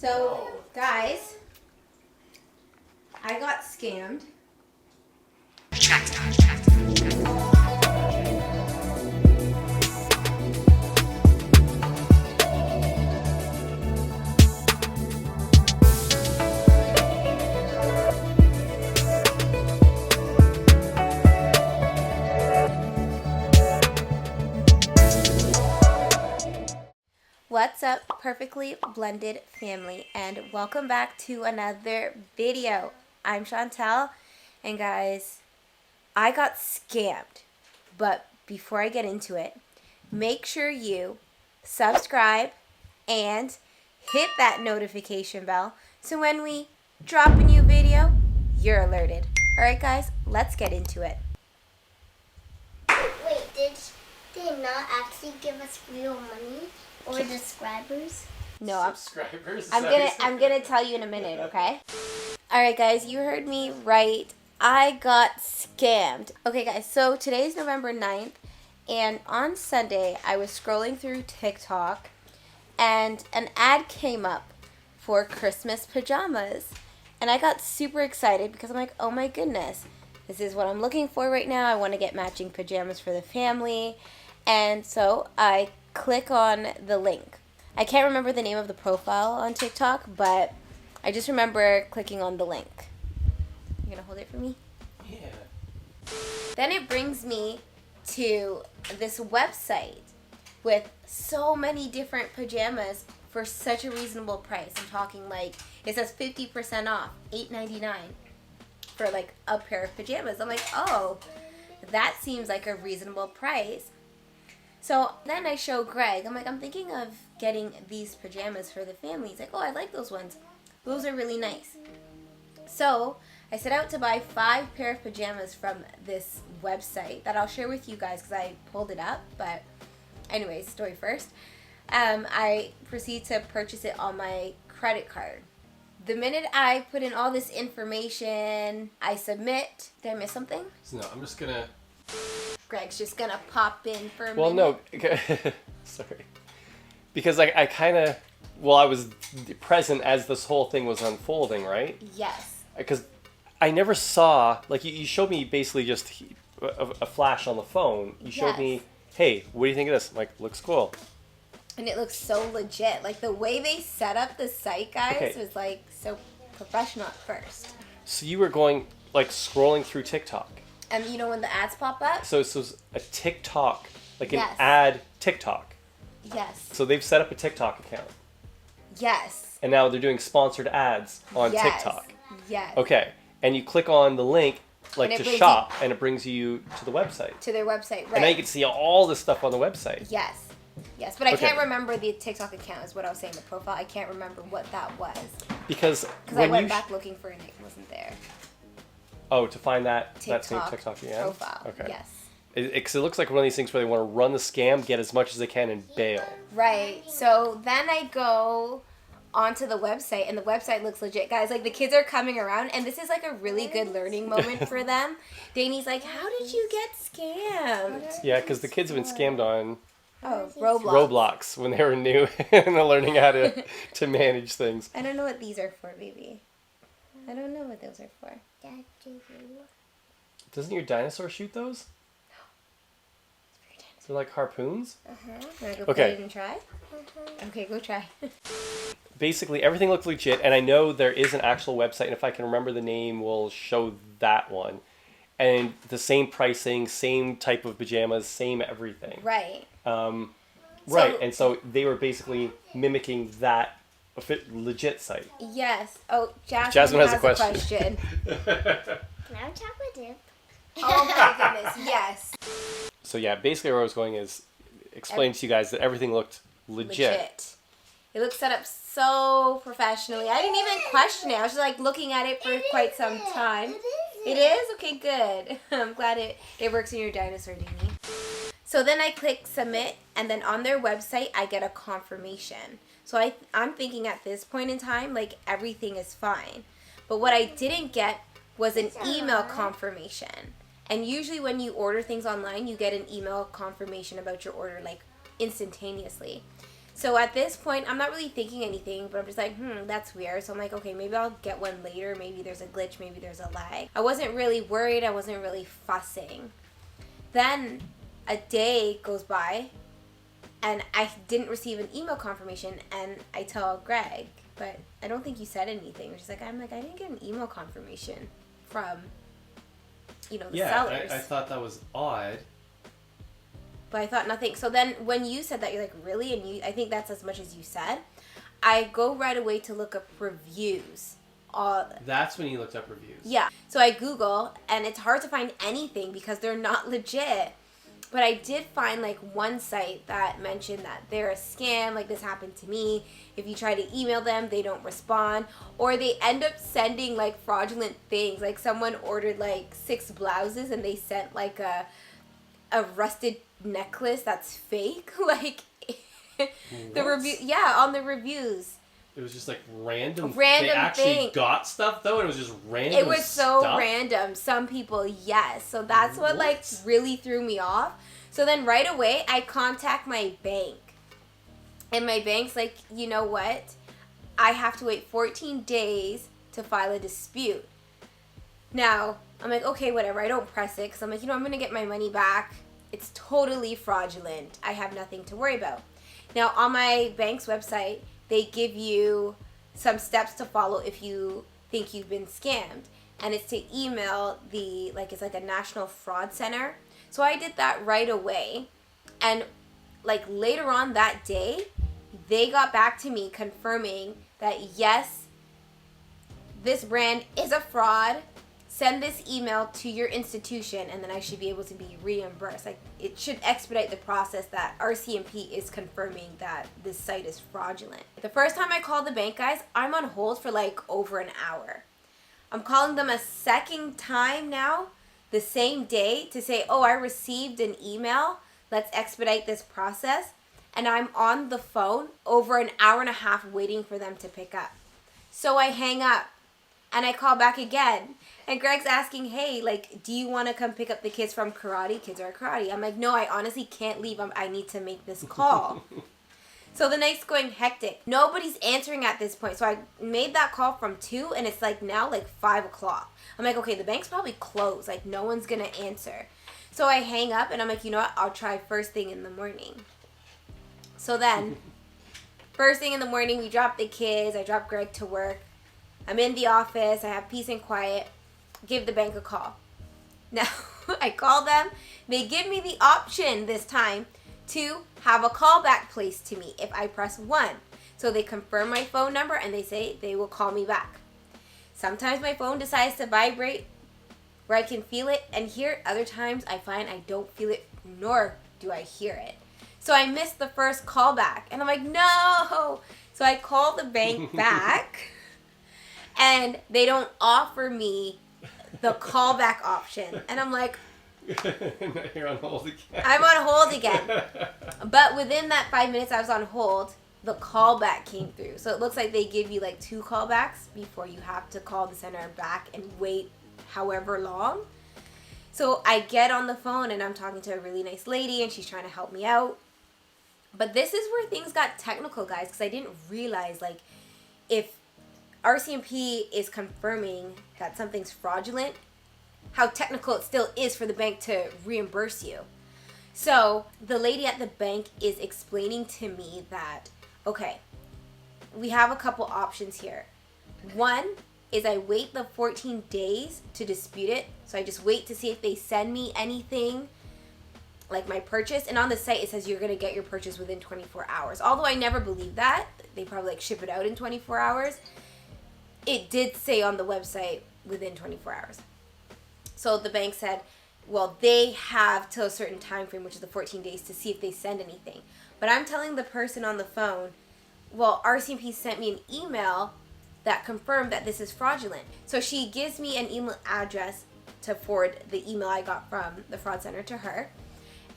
So, guys, I got scammed. What's up, perfectly blended family, and welcome back to another video. I'm Chantel, and guys, I got scammed. But before I get into it, make sure you subscribe and hit that notification bell so when we drop a new video, you're alerted. Alright guys, let's get into it. Wait, did they not actually give us real money or subscribers? No, Subscribers? I'm gonna tell you in a minute, okay? Alright guys, you heard me right. I got scammed. Okay guys, so today's November 9th, and on Sunday I was scrolling through TikTok and an ad came up for Christmas pajamas. And I got super excited because I'm like, oh my goodness, this is what I'm looking for right now. I want to get matching pajamas for the family. And so I click on the link. I can't remember the name of the profile on TikTok, but I just remember clicking on the link. You gonna hold it for me? Yeah. Then it brings me to this website with so many different pajamas for such a reasonable price. I'm talking like, it says 50% off, $8.99 for like a pair of pajamas. I'm like, oh, that seems like a reasonable price. So then I show Greg, I'm like, I'm thinking of getting these pajamas for the family. He's like, oh, I like those ones. Those are really nice. So I set out to buy 5 pair of pajamas from this website that I'll share with you guys because I pulled it up. But anyways, story first. I proceed to purchase it on my credit card. The minute I put in all this information, I submit. Did I miss something? No, I'm just gonna... Greg's just gonna pop in for a Well, minute. no. Sorry. Because I kind of... Well, I was present as this whole thing was unfolding, right? Yes. Because I never saw... Like, you showed me basically just a flash on the phone. You showed me, hey, what do you think of this? I'm like, looks cool. And it looks so legit. Like, the way they set up the site, guys, was, like, so professional at first. So you were going, like, scrolling through TikTok. And you know when the ads pop up? So this was a TikTok, like an Yes. ad TikTok. Yes. So they've set up a TikTok account. Yes. And now they're doing sponsored ads on Yes. TikTok. Yes. Okay. And you click on the link, like, And to it brings shop, and it brings you to the website. To their website, right. And now you can see all this stuff on the website. Yes. Yes, but I Okay. can't remember the TikTok account is what I was saying, the profile. I can't remember what that was. Because Because when I went you... back looking for it and it wasn't there. Oh, to find that same TikTok TikTok again? profile. Okay. Yes. It looks like one of these things where they want to run the scam, get as much as they can, and bail. Right. So then I go onto the website, and the website looks legit. Guys, like, the kids are coming around, and this is like a really good learning moment for them. Danny's like, how did you get scammed? Yeah, because the kids have been scammed on Oh, Roblox. Roblox when they were new and they're learning how to manage things. I don't know what these are for, baby. I don't know what those are for. Doesn't your dinosaur shoot those? They're like harpoons? Wanna go Okay. play it and try? Okay, go try. Basically, everything looks legit, and I know there is an actual website, and if I can remember the name, we'll show that one. And the same pricing, same type of pajamas, same everything. Right. Right, and so they were basically mimicking that legit site. Yes. Oh, Jasmine has a question. Can I have chocolate dip? Oh my goodness, yes. So yeah, basically where I was going is explain to you guys that everything looked legit. It looks set up so professionally. I didn't even question it. I was just like looking at it for quite some time. It is? Okay, good. I'm glad it works in your dinosaur, Danny. So then I click submit, and then on their website, I get a confirmation. So I'm thinking at this point in time, like, everything is fine. But what I didn't get was an email confirmation. And usually when you order things online, you get an email confirmation about your order, like, instantaneously. So at this point, I'm not really thinking anything, but I'm just like, that's weird. So I'm like, okay, maybe I'll get one later. Maybe there's a glitch. Maybe there's a lag. I wasn't really worried. I wasn't really fussing. Then a day goes by, and I didn't receive an email confirmation, and I tell Greg, but I don't think you said anything. She's like, I didn't get an email confirmation from, the sellers. I thought that was odd. But I thought nothing. So then when you said that, you're like, really? And I think that's as much as you said. I go right away to look up reviews. That's when you looked up reviews. Yeah. So I Google, and it's hard to find anything because they're not legit. But I did find like one site that mentioned that they're a scam, like this happened to me. If you try to email them, they don't respond. Or they end up sending like fraudulent things. Like someone ordered like 6 blouses and they sent like a rusted necklace that's fake. Like the review, on the reviews. It was just like random. Random They actually thing. got stuff though, and it was just random. It was so stuff? random. Some people, yes. So that's what like really threw me off. So then right away I contact my bank. And my bank's like, you know what? I have to wait 14 days to file a dispute. Now, I'm like, okay, whatever. I don't press it because I'm like, I'm going to get my money back. It's totally fraudulent. I have nothing to worry about. Now, on my bank's website, they give you some steps to follow if you think you've been scammed. And it's to email it's like a national fraud center. So I did that right away. And like later on that day, they got back to me confirming that yes, this brand is a fraud. Send this email to your institution and then I should be able to be reimbursed. Like it should expedite the process that RCMP is confirming that this site is fraudulent. The first time I called the bank, guys, I'm on hold for like over an hour. I'm calling them a second time now, the same day, to say, oh, I received an email. Let's expedite this process. And I'm on the phone over an hour and a half waiting for them to pick up. So I hang up and I call back again. And Greg's asking, hey, like, do you want to come pick up the kids from karate? Kids are at karate. I'm like, no, I honestly can't leave. I need to make this call. So the night's going hectic. Nobody's answering at this point. So I made that call from 2 and it's like now like 5 o'clock. I'm like, okay, the bank's probably closed. Like no one's going to answer. So I hang up and I'm like, you know what? I'll try first thing in the morning. So then, first thing in the morning, we drop the kids. I drop Greg to work. I'm in the office. I have peace and quiet. Give the bank a call. Now, I call them. They give me the option this time to have a callback placed to me if I press 1. So they confirm my phone number and they say they will call me back. Sometimes my phone decides to vibrate where I can feel it and hear it. Other times I find I don't feel it nor do I hear it. So I missed the first callback and I'm like, no. So I call the bank back and they don't offer me the callback option. And I'm like, you're on hold again. I'm on hold again. But within that 5 minutes I was on hold, the callback came through. So it looks like they give you like 2 callbacks before you have to call the center back and wait however long. So I get on the phone and I'm talking to a really nice lady and she's trying to help me out. But this is where things got technical, guys, because I didn't realize like if RCMP is confirming that something's fraudulent, how technical it still is for the bank to reimburse you. So the lady at the bank is explaining to me that, okay, we have a couple options here. One is I wait the 14 days to dispute it. So I just wait to see if they send me anything like my purchase. And on the site, it says you're going to get your purchase within 24 hours. Although I never believed that. They probably like ship it out in 24 hours. It did say on the website within 24 hours. So the bank said, well, they have till a certain time frame, which is the 14 days, to see if they send anything. But I'm telling the person on the phone, well, RCMP sent me an email that confirmed that this is fraudulent. So she gives me an email address to forward the email I got from the fraud center to her.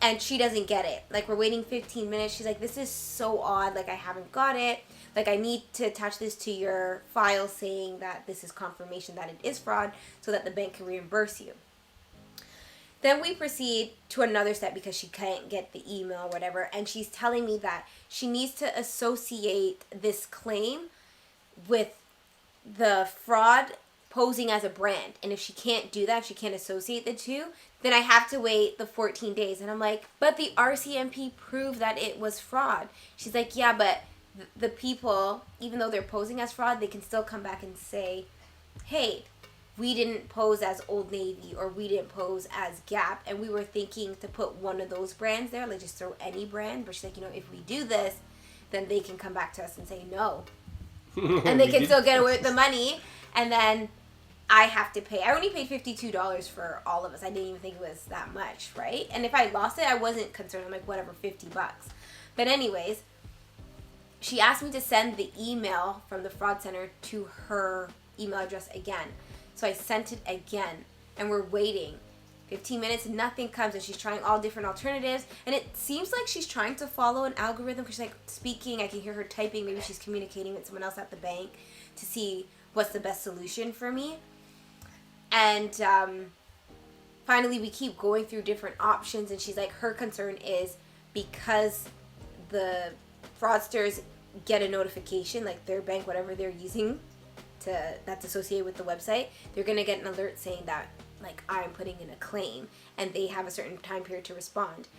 And she doesn't get it. Like, we're waiting 15 minutes. She's like, this is so odd. Like, I haven't got it. Like, I need to attach this to your file saying that this is confirmation that it is fraud so that the bank can reimburse you. Then we proceed to another step because she can't get the email or whatever. And she's telling me that she needs to associate this claim with the fraud posing as a brand. And if she can't do that, if she can't associate the two, then I have to wait the 14 days. And I'm like, but the RCMP proved that it was fraud. She's like, yeah, but the people, even though they're posing as fraud, they can still come back and say, hey, we didn't pose as Old Navy or we didn't pose as Gap, and we were thinking to put one of those brands there, like just throw any brand. But she's like, if we do this, then they can come back to us and say no. And they can still get away with the money, and then I have to pay. I only paid $52 for all of us. I didn't even think it was that much, right? And if I lost it, I wasn't concerned. I'm like, whatever, $50. But anyways, she asked me to send the email from the fraud center to her email address again. So I sent it again, and we're waiting 15 minutes, nothing comes, and she's trying all different alternatives, and it seems like she's trying to follow an algorithm because she's like speaking. I can hear her typing. Maybe she's communicating with someone else at the bank to see what's the best solution for me. And finally, we keep going through different options, and she's like, her concern is because the fraudsters get a notification, like their bank, whatever they're using, that's associated with the website, they're gonna get an alert saying that like I'm putting in a claim, and they have a certain time period to respond.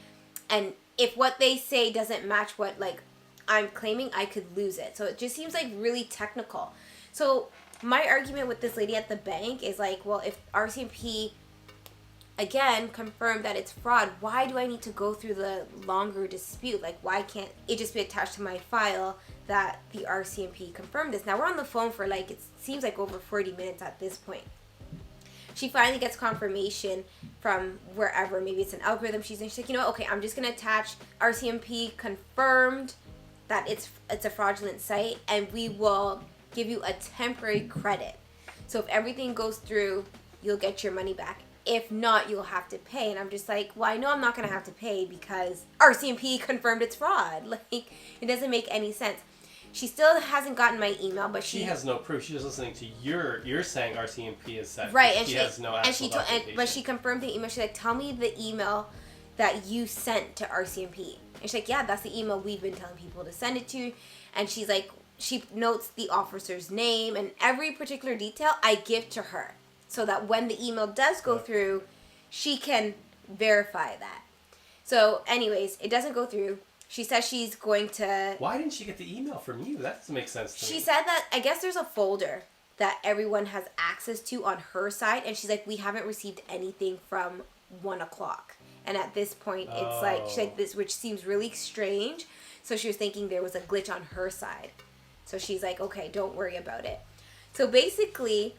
And if what they say doesn't match what like I'm claiming, I could lose it. So it just seems like really technical. So my argument with this lady at the bank is like, well, if RCMP again confirmed that it's fraud, why do I need to go through the longer dispute? Like, why can't it just be attached to my file that the RCMP confirmed this? Now we're on the phone for like, it seems like over 40 minutes at this point. She finally gets confirmation from wherever, maybe it's an algorithm she's in. She's like, okay, I'm just gonna attach RCMP confirmed that it's a fraudulent site, and we will give you a temporary credit. So if everything goes through, you'll get your money back. If not, you'll have to pay. And I'm just like, well, I know I'm not going to have to pay because RCMP confirmed it's fraud. Like, it doesn't make any sense. She still hasn't gotten my email, but she has no proof. She's just listening to you're saying RCMP is set. Right, and she has no actual documentation. but she confirmed the email. She's like, tell me the email that you sent to RCMP. And she's like, yeah, that's the email we've been telling people to send it to. And she's like, she notes the officer's name and every particular detail I give to her, so that when the email does go through, she can verify that. So anyways, it doesn't go through. She says she's going to... Why didn't she get the email from you? That doesn't make sense to me. She said that, I guess there's a folder that everyone has access to on her side, and she's like, we haven't received anything from 1 o'clock. And at this point, it's like, she's like, this, which seems really strange. So she was thinking there was a glitch on her side. So she's like, okay, don't worry about it. So basically,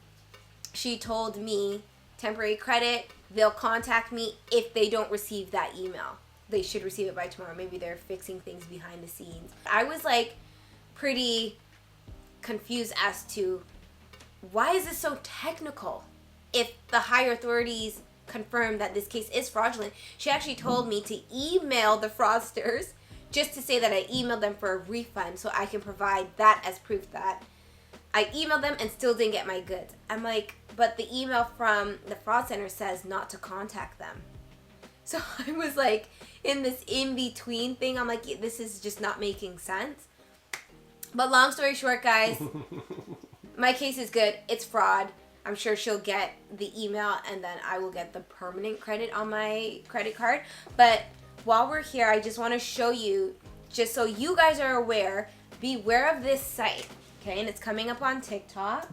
she told me, temporary credit, they'll contact me if they don't receive that email. They should receive it by tomorrow. Maybe they're fixing things behind the scenes. I was like pretty confused as to why is this so technical if the higher authorities confirm that this case is fraudulent. She actually told me to email the fraudsters just to say that I emailed them for a refund so I can provide that as proof that I emailed them and still didn't get my goods. I'm like, but the email from the fraud center says not to contact them. So I was like in this in-between thing. I'm like, this is just not making sense. But long story short, guys, my case is good. It's fraud. I'm sure she'll get the email and then I will get the permanent credit on my credit card. But while we're here, I just want to show you, just so you guys are aware, beware of this site. Okay, and it's coming up on TikTok.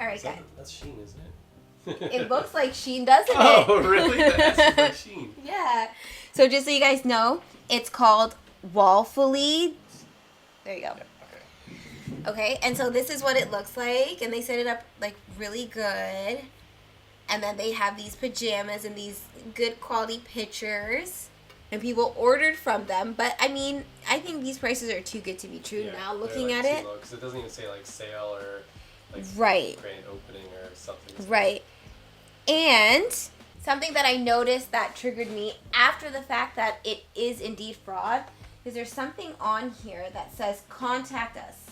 All right, guys. That's Shein, isn't it? It looks like Shein, doesn't it? Oh, really? That's like Shein. Yeah. So just so you guys know, it's called Wallfully. There you go. Yeah, Okay, and so this is what it looks like, and they set it up like really good. And then they have these pajamas and these good quality pictures. And people ordered from them. But, I mean, I think these prices are too good to be true now, looking at it. Because it doesn't even say, like, sale or, like, right. grand opening or something. Right. And something that I noticed that triggered me after the fact that it is indeed fraud is there's something on here that says contact us.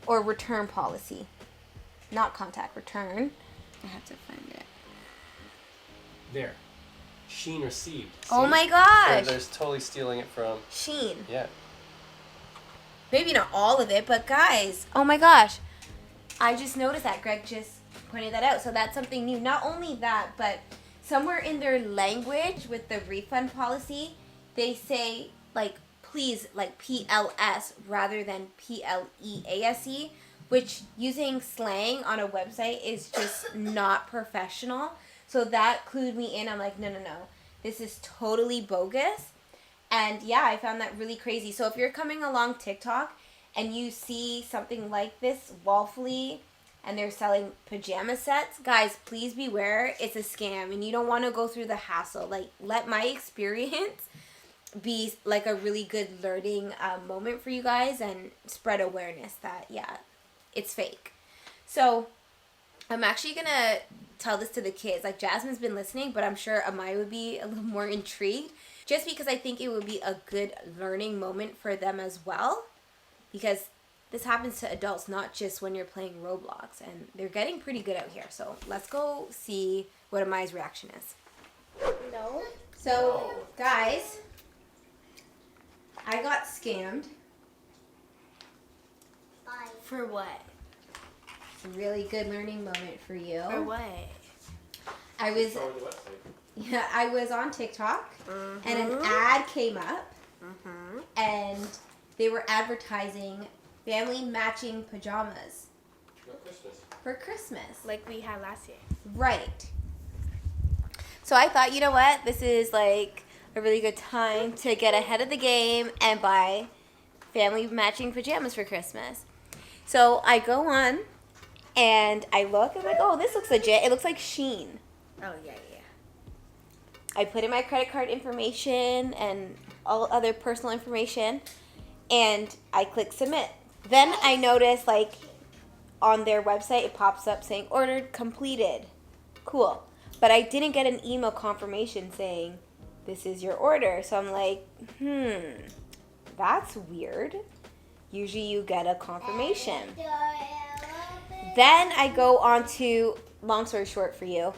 Or return policy. Not contact, return. I have to find it. There. Shein received. Oh See? my gosh. So they're totally stealing it from... Shein. Yeah. Maybe not all of it, but guys, oh my gosh. I just noticed that. Greg just pointed that out. So that's something new. Not only that, but somewhere in their language with the refund policy, they say, like, please, like PLS rather than PLEASE, which using slang on a website is just not professional. So that clued me in. I'm like, no. This is totally bogus. And yeah, I found that really crazy. So if you're coming along TikTok and you see something like this, Wolfly, and they're selling pajama sets, guys, please beware. It's a scam and you don't want to go through the hassle. Like, let my experience be like a really good learning moment for you guys and spread awareness that, yeah, it's fake. So I'm actually going to tell this to the kids. Like, Jasmine's been listening, but I'm sure Amaya would be a little more intrigued just because I think it would be a good learning moment for them as well, because this happens to adults, not just when you're playing Roblox, and they're getting pretty good out here. So let's go see what Amaya's reaction is. No. So, guys, I got scammed. Bye. For what? It's a really good learning moment for you. For what? I was on TikTok, and an ad came up, and they were advertising family matching pajamas for Christmas. Like we had last year. Right. So I thought, you know what? This is like a really good time to get ahead of the game and buy family matching pajamas for Christmas. So I go on and I look. I'm like, oh, this looks legit. It looks like Shein. Oh, yeah. I put in my credit card information and all other personal information, and I click submit. Then I notice, like, on their website, it pops up saying ordered completed. Cool. But I didn't get an email confirmation saying this is your order. So I'm like, that's weird. Usually you get a confirmation. Then I go on to, long story short for you,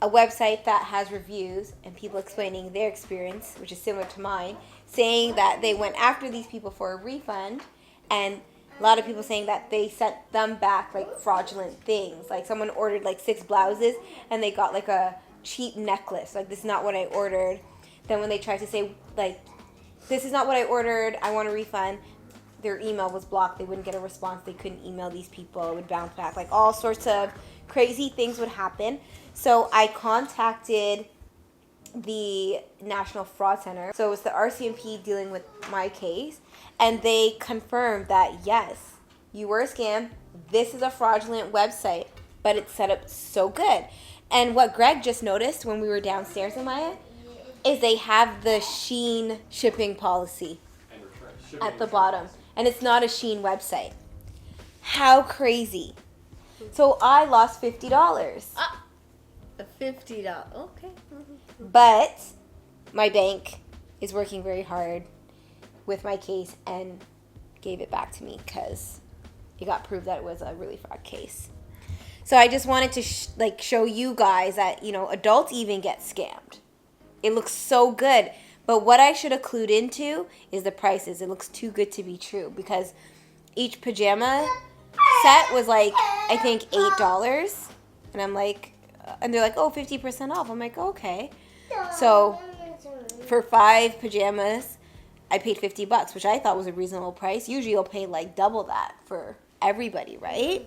a website that has reviews and people explaining their experience, which is similar to mine, saying that they went after these people for a refund, and a lot of people saying that they sent them back like fraudulent things. Like someone ordered like 6 blouses and they got like a cheap necklace. Like, this is not what I ordered. Then when they tried to say like, this is not what I ordered, I want a refund, their email was blocked. They wouldn't get a response. They couldn't email these people. It would bounce back. Like, all sorts of crazy things would happen. So I contacted the National Fraud Center. So it was the RCMP dealing with my case. And they confirmed that, yes, you were a scam. This is a fraudulent website, but it's set up so good. And what Greg just noticed when we were downstairs, Amaya, is they have the Shein shipping policy at the bottom. And it's not a Shein website. How crazy. So I lost $50. $50. Okay. But my bank is working very hard with my case and gave it back to me because it got proved that it was a really fraud case. So I just wanted to show you guys that, you know, adults even get scammed. It looks so good. But what I should have clued into is the prices. It looks too good to be true because each pajama set was like, I think $8. And I'm like, and they're like, oh, 50% off. I'm like, okay. So for 5 pajamas, I paid $50, which I thought was a reasonable price. Usually you'll pay like double that for everybody, right?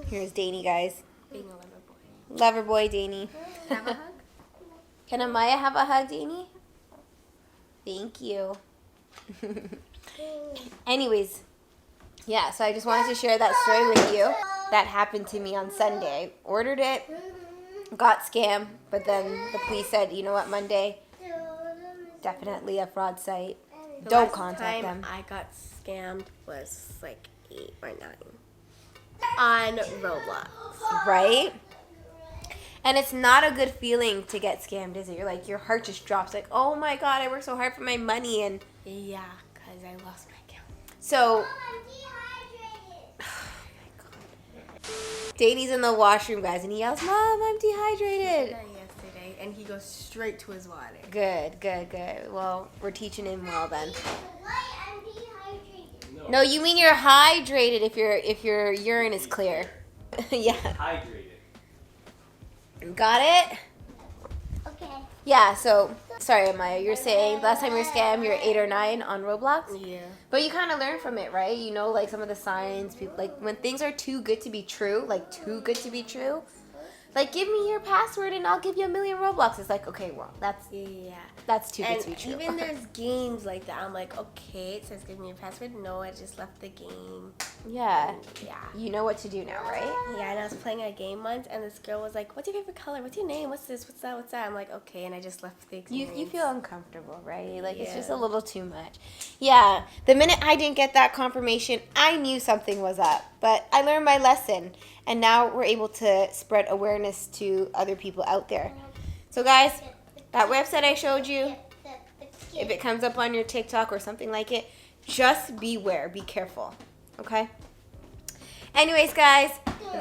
Here's Danny, guys. Being a lover boy. Lover boy, Danny. Have a hug? Can Amaya have a hug, Danny? Thank you. Anyways, yeah, so I just wanted to share that story with you. That happened to me on Sunday. Ordered it, got scammed, but then the police said, you know what, Monday, definitely a fraud site. Don't contact them. I got scammed was like 8 or 9 on Roblox. Right? And it's not a good feeling to get scammed, is it? You're like, your heart just drops like, oh my God, I worked so hard for my money. And Yeah, because I lost my account. so, Danny's in the washroom, guys, and he yells, Mom, I'm dehydrated. Yesterday, and and he goes straight to his water. Good. Well, we're teaching him well then. Why I'm dehydrated? No, you mean you're hydrated if your urine is clear. Yeah. Hydrated. Got it? Okay. Yeah, so sorry, Amaya, you're saying last time you were scammed, you're 8 or 9 on Roblox? Yeah. But you kind of learn from it, right? You know, like some of the signs, people, like when things are too good to be true, like give me your password and I'll give you 1,000,000 Roblox. It's like, okay, well, that's too good to be true. Even there's games like that. I'm like, okay, it says give me your password. No, I just left the game. Yeah. Yeah. You know what to do now, right? Yeah, and I was playing a game once, and this girl was like, "What's your favorite color? What's your name? What's this? What's that? What's that?" I'm like, "Okay," and I just left the experience. You feel uncomfortable, right? Like it's just Yeah. a little too much. Yeah. The minute I didn't get that confirmation, I knew something was up. But I learned my lesson, and now we're able to spread awareness to other people out there. So guys, that website I showed you, if it comes up on your TikTok or something like it, just beware, be careful. Okay? Anyways, guys,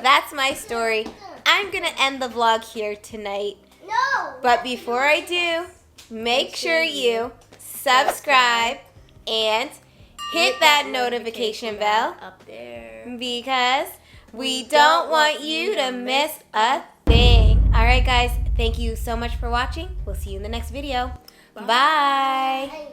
that's my story. I'm going to end the vlog here tonight. No. But before I do, make sure you subscribe and hit that notification bell up there. because we don't want you to miss a thing. All right, guys, thank you so much for watching. We'll see you in the next video. Bye. Hey.